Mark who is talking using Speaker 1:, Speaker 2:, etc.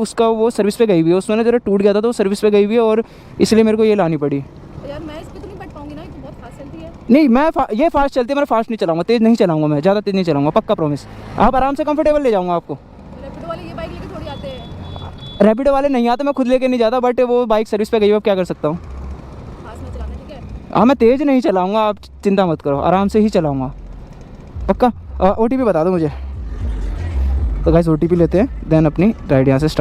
Speaker 1: उसका वो सर्विस पे गई हुई है, उसमें जरा टूट गया था तो वो सर्विस पे गई हुई है और इसलिए मेरे को ये लानी पड़ी।
Speaker 2: यार मैं इस पे तो नहीं बैठ पाऊंगी ना, ये तो बहुत फास्ट चलती है।
Speaker 1: नहीं मैं ये फास्ट चलती है, मैं फास्ट नहीं चलाऊंगा, तेज़ नहीं चलाऊंगा, मैं ज़्यादा तेज़ नहीं चलाऊंगा, पक्का प्रॉमिस। आप आराम से कंफर्टेबल ले जाऊंगा आपको।
Speaker 2: रैपिडो वाले ये बाइक लेके थोड़ी आते हैं।
Speaker 1: रैपिडो वाले नहीं आते, मैं खुद लेके नहीं जाता, बट वो बाइक सर्विस पे गई है, अब क्या कर सकता हूँ।
Speaker 2: फास्ट में चलाना, ठीक है।
Speaker 1: हाँ मैं तेज़ नहीं चलाऊंगा, आप चिंता मत करो, आराम से ही चलाऊंगा पक्का। OTP बता दो मुझे। तो गाइस OTP लेते हैं, देन अपनी राइड यहाँ से स्टार्ट।